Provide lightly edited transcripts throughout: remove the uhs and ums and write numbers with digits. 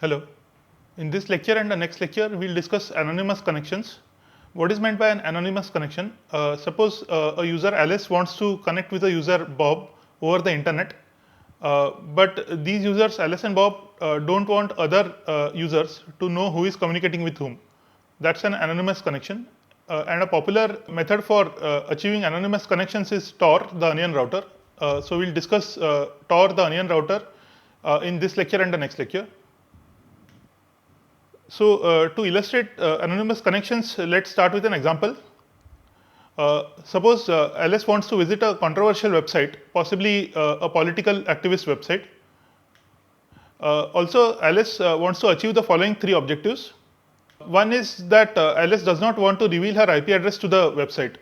Hello. In this lecture and the next lecture, we will discuss anonymous connections. What is meant by an anonymous connection? Suppose a user Alice wants to connect with a user Bob over the internet, but these users Alice and Bob don't want other users to know who is communicating with whom. That's an anonymous connection. And a popular method for achieving anonymous connections is Tor, the onion router. So we'll discuss Tor, the onion router, in this lecture and the next lecture. So to illustrate anonymous connections, let's start with an example. Suppose Alice wants to visit a controversial website, possibly a political activist website. Also, Alice wants to achieve the following three objectives. One is that Alice does not want to reveal her IP address to the website.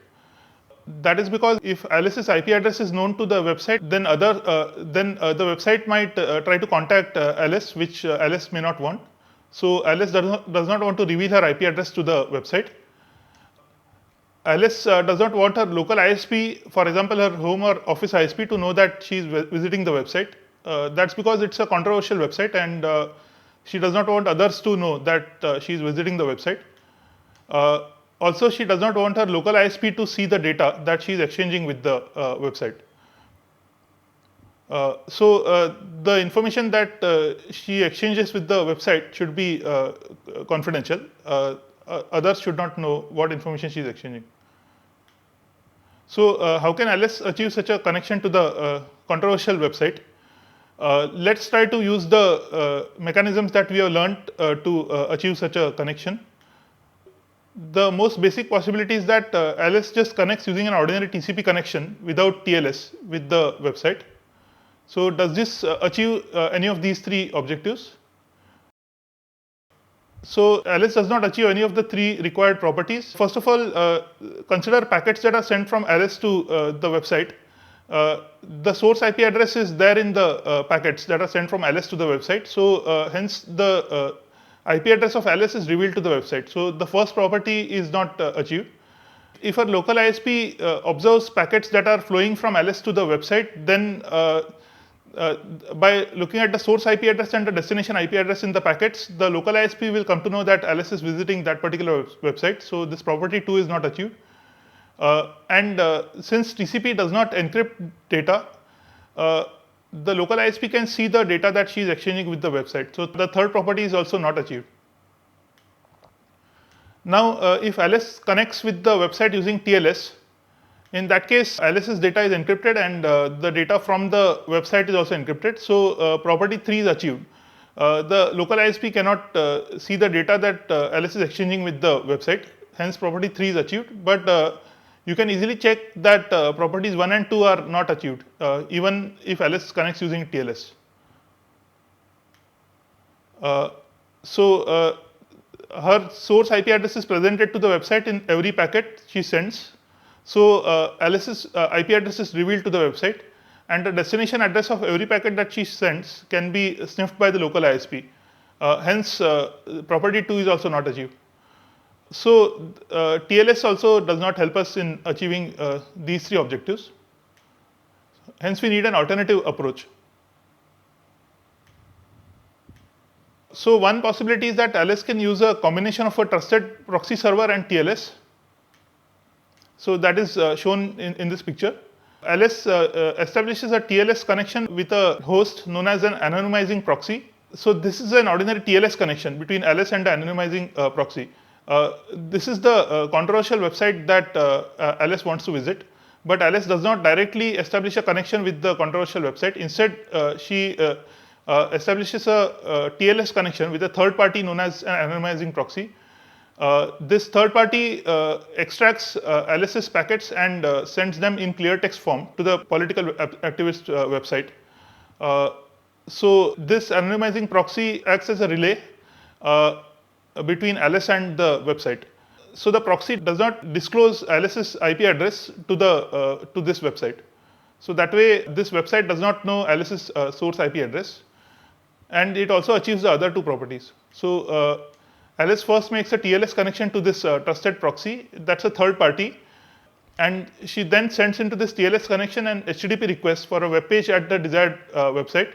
That is because if Alice's IP address is known to the website, then the website might try to contact Alice, which Alice may not want. So Alice does not want to reveal her IP address to the website. Alice does not want her local ISP, for example, her home or office ISP, to know that she is visiting the website. That's because it's a controversial website, and she does not want others to know that she is visiting the website. Also, she does not want her local ISP to see the data that she is exchanging with the website. So the information that she exchanges with the website should be confidential. Others should not know what information she is exchanging. So how can Alice achieve such a connection to the controversial website? Let's try to use the mechanisms that we have learned to achieve such a connection. The most basic possibility is that Alice just connects using an ordinary TCP connection without TLS with the website. So does this achieve any of these three objectives? So Alice does not achieve any of the three required properties. First of all, consider packets that are sent from Alice to the website. The source IP address is there in the packets that are sent from Alice to the website. So hence the IP address of Alice is revealed to the website. So the first property is not achieved. If a local ISP observes packets that are flowing from Alice to the website, then by looking at the source IP address and the destination IP address in the packets, the local ISP will come to know that Alice is visiting that particular website. So this property 2 is not achieved. And since TCP does not encrypt data, the local ISP can see the data that she is exchanging with the website. So the third property is also not achieved. Now, if Alice connects with the website using TLS, in that case, Alice's data is encrypted and the data from the website is also encrypted. So property 3 is achieved. The local ISP cannot see the data that Alice is exchanging with the website. Hence, property 3 is achieved. But you can easily check that properties 1 and 2 are not achieved, even if Alice connects using TLS. So her source IP address is presented to the website in every packet she sends. So Alice's IP address is revealed to the website, and the destination address of every packet that she sends can be sniffed by the local ISP. Hence, property 2 is also not achieved. So TLS also does not help us in achieving these three objectives. Hence, we need an alternative approach. So one possibility is that Alice can use a combination of a trusted proxy server and TLS. So that is shown in this picture. Alice establishes a TLS connection with a host known as an anonymizing proxy. So this is an ordinary TLS connection between Alice and the anonymizing proxy. This is the controversial website that Alice wants to visit, but Alice does not directly establish a connection with the controversial website. Instead, she establishes a TLS connection with a third party known as an anonymizing proxy. This third party extracts Alice's packets and sends them in clear text form to the political activist website. So this anonymizing proxy acts as a relay between Alice and the website. So the proxy does not disclose Alice's IP address to this website. So that way, this website does not know Alice's source IP address, and it also achieves the other two properties. So Alice first makes a TLS connection to this trusted proxy. That's a third party, and she then sends into this TLS connection an HTTP request for a web page at the desired website.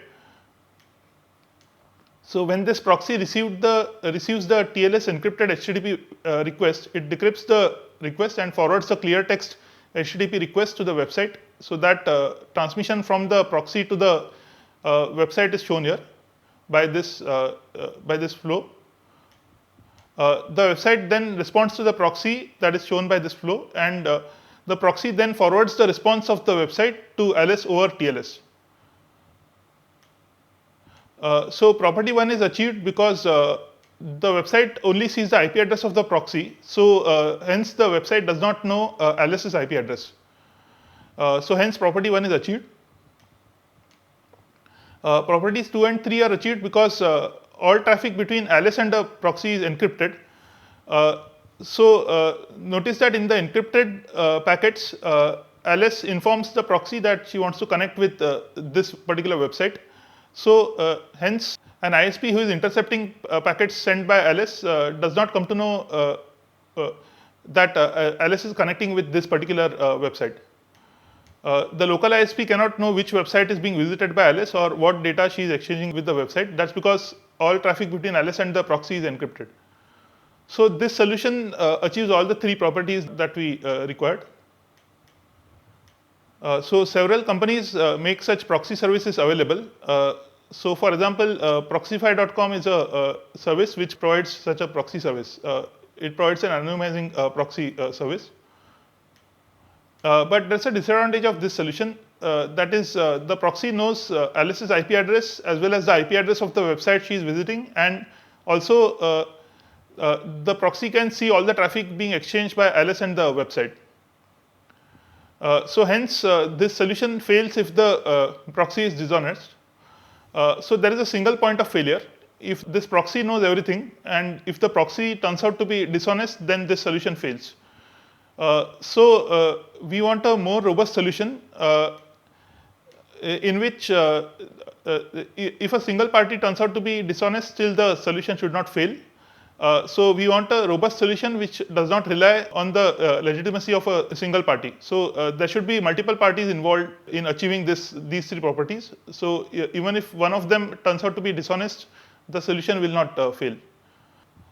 So when this proxy receives the TLS encrypted HTTP request, it decrypts the request and forwards the clear text HTTP request to the website. So that transmission from the proxy to the website is shown here by this flow. The website then responds to the proxy that is shown by this flow, and the proxy then forwards the response of the website to LS over TLS. So property 1 is achieved because the website only sees the IP address of the proxy. So hence the website does not know LS's IP address. So hence property 1 is achieved. Properties 2 and 3 are achieved because all traffic between LS and the proxy is encrypted. So notice that in the encrypted packets, LS informs the proxy that she wants to connect with this particular website. So hence an ISP who is intercepting packets sent by LS does not come to know that LS is connecting with this particular website. The local ISP cannot know which website is being visited by LS or what data she is exchanging with the website. That's because all traffic between LS and the proxy is encrypted. So this solution achieves all the 3 properties that we required. So several companies make such proxy services available. So for example, Proxify.com is a service which provides such a proxy service. It provides an anonymizing proxy service. But there's a disadvantage of this solution. That is, the proxy knows Alice's IP address as well as the IP address of the website she is visiting, and also the proxy can see all the traffic being exchanged by Alice and the website. So hence, this solution fails if the proxy is dishonest. So there is a single point of failure. If this proxy knows everything, and if the proxy turns out to be dishonest, then this solution fails. So we want a more robust solution in which if a single party turns out to be dishonest, still the solution should not fail. So we want a robust solution which does not rely on the legitimacy of a single party. So there should be multiple parties involved in achieving these 3 properties. So even if one of them turns out to be dishonest, the solution will not fail.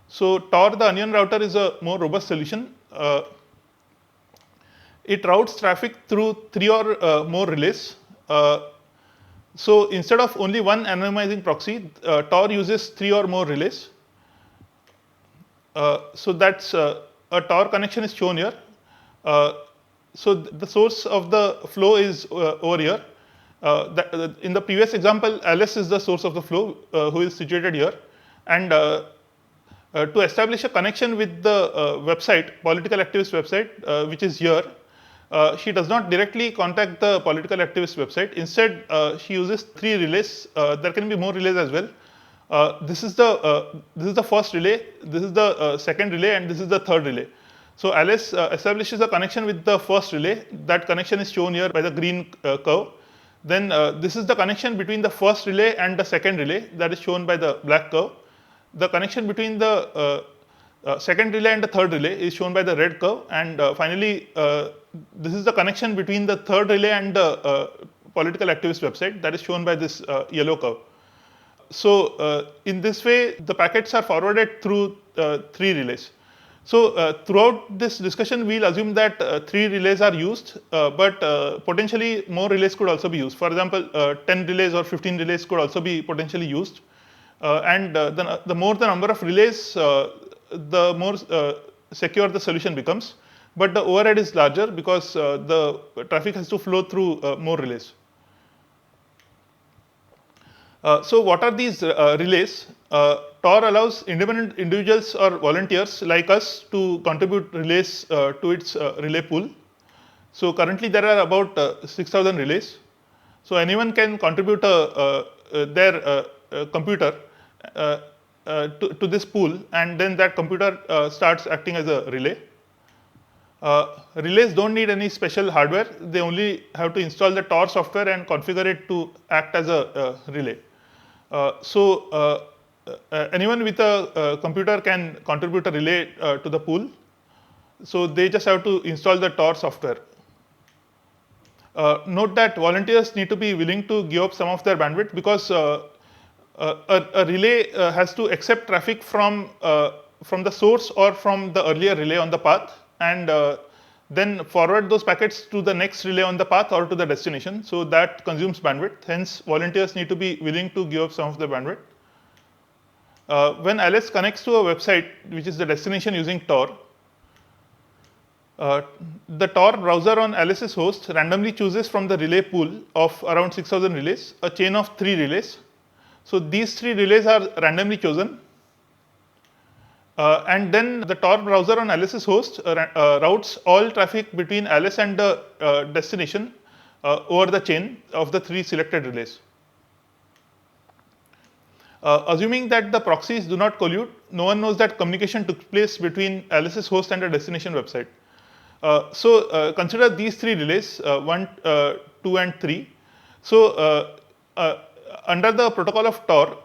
So Tor, the onion router, is a more robust solution. It routes traffic through 3 or more relays. So instead of only one anonymizing proxy, Tor uses 3 or more relays. So that's a Tor connection is shown here. So the source of the flow is over here. In the previous example, Alice is the source of the flow, who is situated here. And to establish a connection with the website, political activist website, which is here, she does not directly contact the political activist website. Instead, she uses 3 relays. There can be more relays as well. This is the first relay, this is the second relay, and this is the third relay. So Alice establishes a connection with the first relay. That connection is shown here by the green curve. Then this is the connection between the first relay and the second relay, that is shown by the black curve. The connection between the second relay and the third relay is shown by the red curve. And finally, this is the connection between the third relay and the political activist website, that is shown by this yellow curve. So in this way, the packets are forwarded through 3 relays. So throughout this discussion, we'll assume that 3 relays are used, but potentially more relays could also be used. For example, 10 relays or 15 relays could also be potentially used. And the more the number of relays, the more secure the solution becomes. But the overhead is larger because the traffic has to flow through more relays. So what are these relays? Tor allows independent individuals or volunteers like us to contribute relays to its relay pool. So currently there are about 6,000 relays. So anyone can contribute their computer to this pool, and then that computer starts acting as a relay. Relays don't need any special hardware. They only have to install the Tor software and configure it to act as a relay. So anyone with a computer can contribute a relay to the pool. So they just have to install the Tor software. Note that volunteers need to be willing to give up some of their bandwidth, because a relay has to accept traffic from the source or from the earlier relay on the path, and then forward those packets to the next relay on the path or to the destination. So that consumes bandwidth. Hence, volunteers need to be willing to give up some of the bandwidth. When Alice connects to a website, which is the destination using Tor, the Tor browser on Alice's host randomly chooses from the relay pool of around 6,000 relays a chain of 3 relays. So these 3 relays are randomly chosen. And then the Tor browser on Alice's host routes all traffic between Alice and the destination over the chain of the 3 selected relays. Assuming that the proxies do not collude, no one knows that communication took place between Alice's host and the destination website. So consider these 3 relays, 1, 2, and 3. So under the protocol of Tor,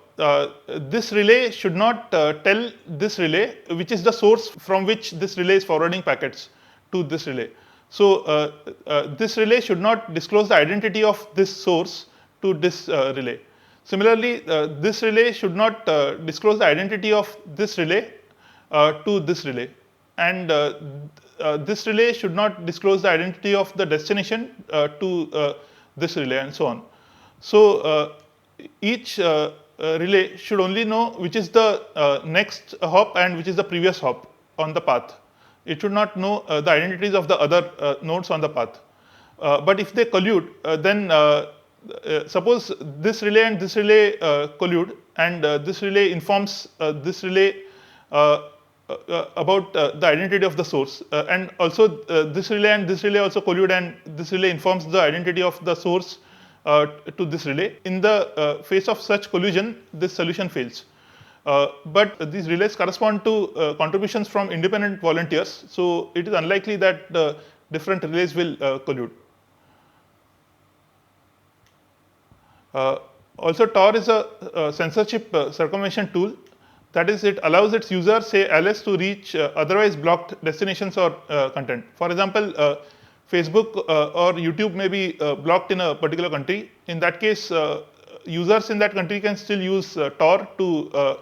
this relay should not tell this relay, which is the source from which this relay is forwarding packets to this relay. So this relay should not disclose the identity of this source to this relay. Similarly, this relay should not disclose the identity of this relay to this relay. And this relay should not disclose the identity of the destination to this relay, and so on. So each relay should only know which is the next hop and which is the previous hop on the path. It should not know the identities of the other nodes on the path. But if they collude, then suppose this relay and this relay collude, and this relay informs this relay about the identity of the source, and also this relay and this relay also collude, and this relay informs the identity of the source to this relay. In the face of such collusion, this solution fails. But these relays correspond to contributions from independent volunteers, so it is unlikely that different relays will collude. Also, Tor is a censorship circumvention tool. That is, it allows its user, say Alice, to reach otherwise blocked destinations or content. For example, Facebook or YouTube may be blocked in a particular country. In that case, users in that country can still use Tor to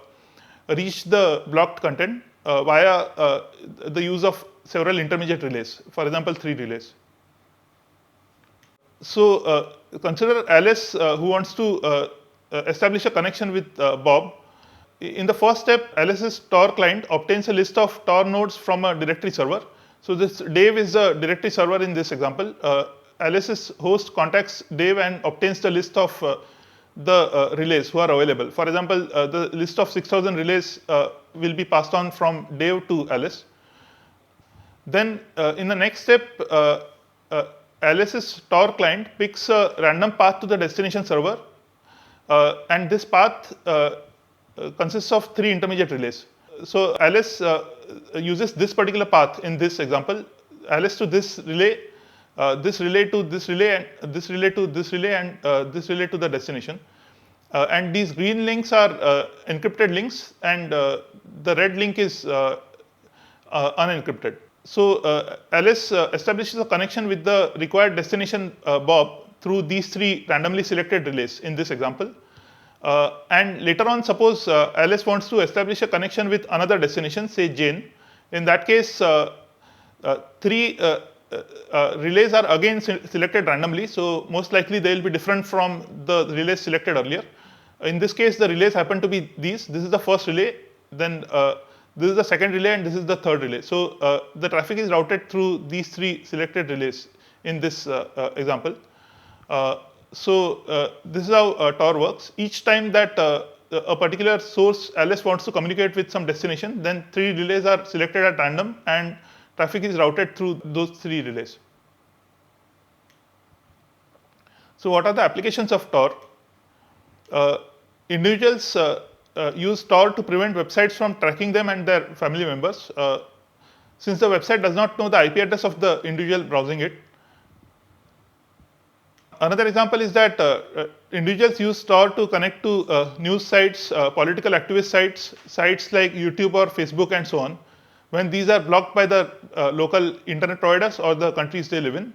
reach the blocked content via the use of several intermediate relays, for example, 3 relays. So consider Alice who wants to establish a connection with Bob. In the first step, Alice's Tor client obtains a list of Tor nodes from a directory server. So this Dave is a directory server in this example. Alice's host contacts Dave and obtains the list of the relays who are available. For example, the list of 6,000 relays will be passed on from Dave to Alice. Then in the next step, Alice's Tor client picks a random path to the destination server, and this path consists of 3 intermediate relays. So Alice uses this particular path in this example. Alice to this relay to this relay, and this relay to this relay, and this relay to the destination. And these green links are encrypted links, and the red link is unencrypted. So Alice establishes a connection with the required destination Bob through these 3 randomly selected relays in this example. And later on, suppose Alice wants to establish a connection with another destination, say Jane. In that case, 3 relays are again selected randomly, so most likely they will be different from the relays selected earlier. In this case, the relays happen to be these. This is the first relay, then this is the second relay, and this is the third relay. So the traffic is routed through these 3 selected relays in this example. So this is how Tor works. Each time that a particular source Alice wants to communicate with some destination, then 3 relays are selected at random, and traffic is routed through those 3 relays. So what are the applications of Tor? Individuals use Tor to prevent websites from tracking them and their family members, since the website does not know the IP address of the individual browsing it. Another example is that individuals use Tor to connect to news sites, political activist sites, sites like YouTube or Facebook, and so on, when these are blocked by the local internet providers or the countries they live in.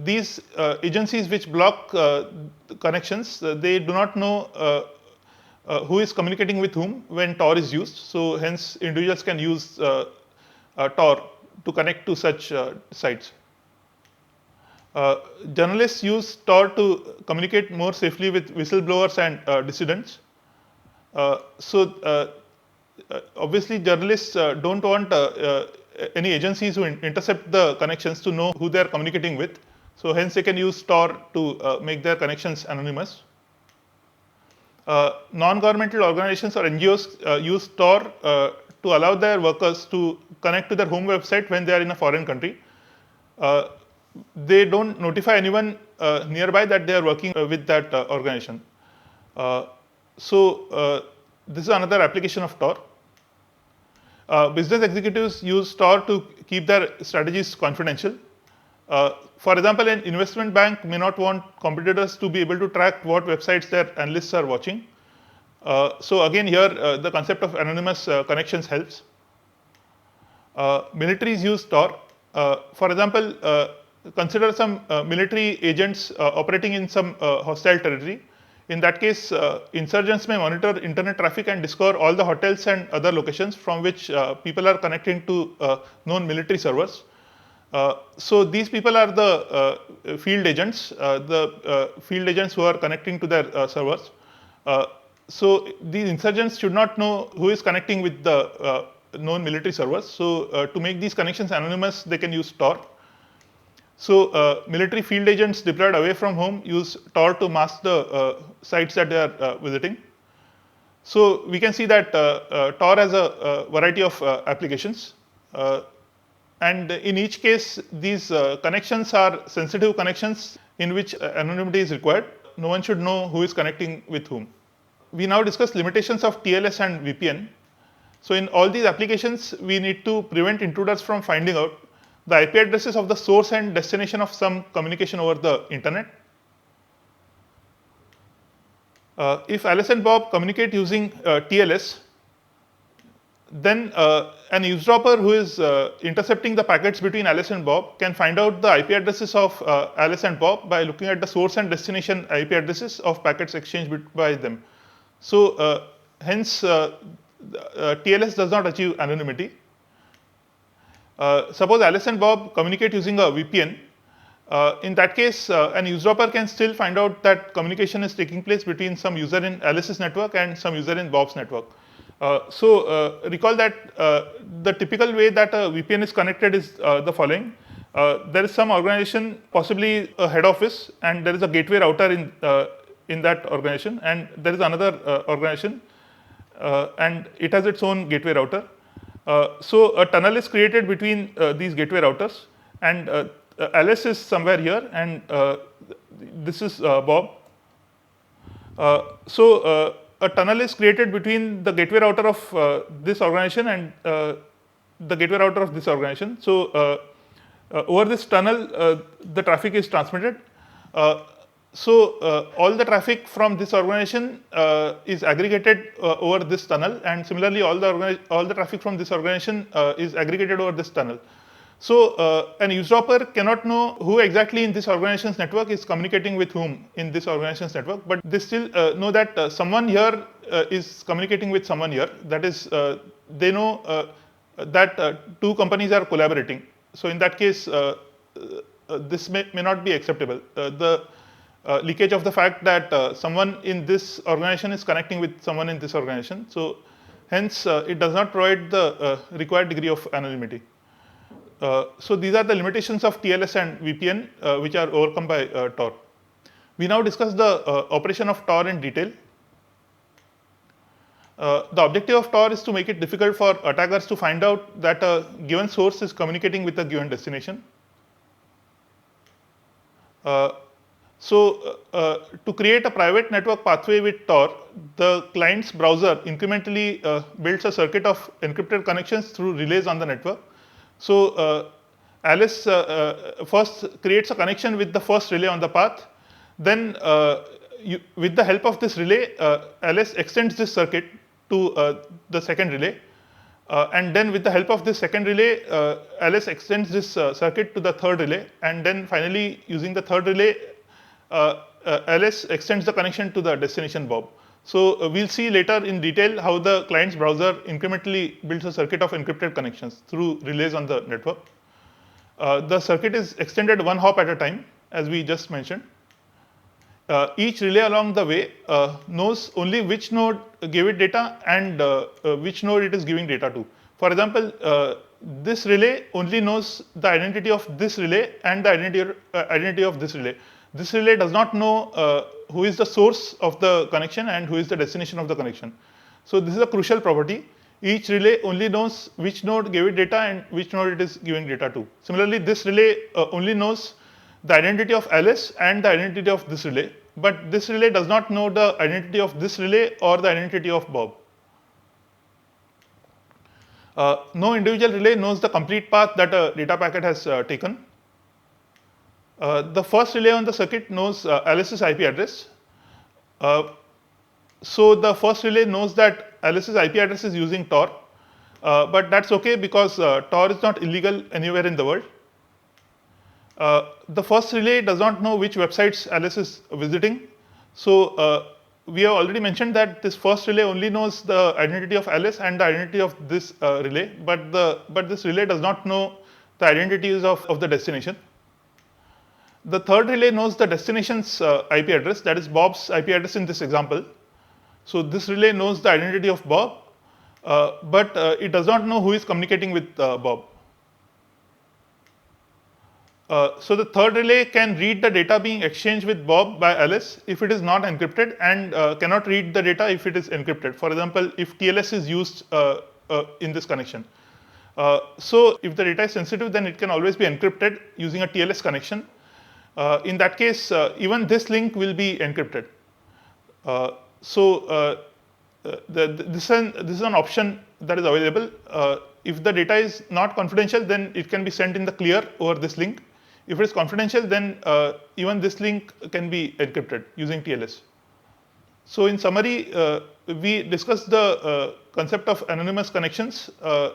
these agencies which block connections, they do not know who is communicating with whom when Tor is used. So hence individuals can use Tor to connect to such sites. Journalists use Tor to communicate more safely with whistleblowers and dissidents. Obviously, journalists don't want any agencies who intercept the connections to know who they are communicating with. So hence they can use Tor to make their connections anonymous. Non-governmental organizations or NGOs use Tor to allow their workers to connect to their home website when they are in a foreign country. They don't notify anyone nearby that they are working with that organization. This is another application of Tor. Business executives use Tor to keep their strategies confidential. For example, an investment bank may not want competitors to be able to track what websites their analysts are watching. So again, here the concept of anonymous connections helps. Militaries use Tor. For example, consider some military agents operating in some hostile territory. In that case, insurgents may monitor internet traffic and discover all the hotels and other locations from which people are connecting to known military servers. So these people are the field agents, who are connecting to their servers. So these insurgents should not know who is connecting with the known military servers. So to make these connections anonymous, they can use Tor. So military field agents deployed away from home use Tor to mask the sites that they are visiting. So we can see that Tor has a variety of applications. And in each case, these connections are sensitive connections in which anonymity is required. No one should know who is connecting with whom. We now discuss limitations of TLS and VPN. So in all these applications, we need to prevent intruders from finding out the IP addresses of the source and destination of some communication over the internet. If Alice and Bob communicate using TLS, then an eavesdropper who is intercepting the packets between Alice and Bob can find out the IP addresses of Alice and Bob by looking at the source and destination IP addresses of packets exchanged by them. So hence TLS does not achieve anonymity. Suppose Alice and Bob communicate using a VPN. In that case, an eavesdropper can still find out that communication is taking place between some user in Alice's network and some user in Bob's network. Recall that the typical way that a VPN is connected is the following. There is some organization, possibly a head office, and there is a gateway router in that organization, and there is another organization, and it has its own gateway router. So a tunnel is created between these gateway routers, and Alice is somewhere here, and this is Bob. A tunnel is created between the gateway router of this organization and the gateway router of this organization. So over this tunnel, the traffic is transmitted. All the traffic from this organization is aggregated over this tunnel, and similarly, all the traffic from this organization is aggregated over this tunnel. So an eavesdropper cannot know who exactly in this organization's network is communicating with whom in this organization's network, but they still know that someone here is communicating with someone here. That is, they know that two companies are collaborating. So in that case, this may not be acceptable. The leakage of the fact that someone in this organization is connecting with someone in this organization. So hence, it does not provide the required degree of anonymity. So these are the limitations of TLS and VPN which are overcome by Tor. We now discuss the operation of Tor in detail. The objective of Tor is to make it difficult for attackers to find out that a given source is communicating with a given destination. To create a private network pathway with Tor, the client's browser incrementally builds a circuit of encrypted connections through relays on the network. So Alice first creates a connection with the first relay on the path. Then with the help of this relay, Alice extends this circuit to the second relay. And then with the help of this second relay, LS extends this circuit to the third relay, and then finally using the third relay, LS extends the connection to the destination Bob. So we'll see later in detail how the client's browser incrementally builds a circuit of encrypted connections through relays on the network. The circuit is extended one hop at a time, as we just mentioned. Each relay along the way knows only which node gave it data and which node it is giving data to. For example, this relay only knows the identity of this relay and the identity of this relay. This relay does not know who is the source of the connection and who is the destination of the connection. So this is a crucial property. Each relay only knows which node gave it data and which node it is giving data to. Similarly, this relay only knows the identity of Alice and the identity of this relay, but this relay does not know the identity of this relay or the identity of Bob. No individual relay knows the complete path that a data packet has taken. The first relay on the circuit knows Alice's IP address. So the first relay knows that Alice's IP address is using Tor, but that's okay because Tor is not illegal anywhere in the world. The first relay does not know which websites Alice is visiting. So we have already mentioned that this first relay only knows the identity of Alice and the identity of this relay, but this relay does not know the identities of the destination. The third relay knows the destination's IP address, that is Bob's IP address in this example. So this relay knows the identity of Bob, but it does not know who is communicating with Bob. So the third relay can read the data being exchanged with Bob by Alice if it is not encrypted, and cannot read the data if it is encrypted. For example, if TLS is used in this connection. So if the data is sensitive, then it can always be encrypted using a TLS connection. In that case, even this link will be encrypted. This is an option that is available. If the data is not confidential, then it can be sent in the clear over this link. If it is confidential, then even this link can be encrypted using TLS. So in summary, we discussed the concept of anonymous connections.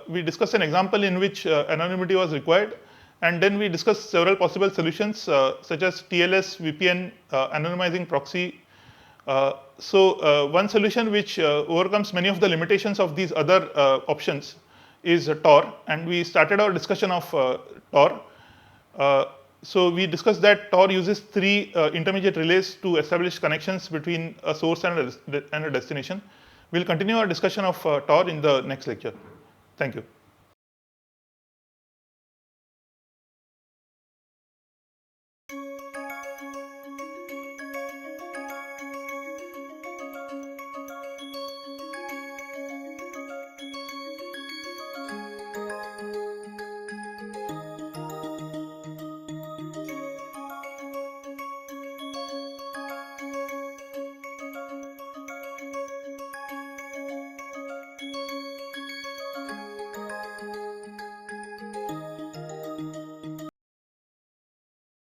We discussed an example in which anonymity was required, and then we discussed several possible solutions such as TLS, VPN, anonymizing proxy. One solution which overcomes many of the limitations of these other options is Tor, and we started our discussion of Tor. So we discussed that Tor uses three intermediate relays to establish connections between a source and a destination. We'll continue our discussion of Tor in the next lecture. Thank you.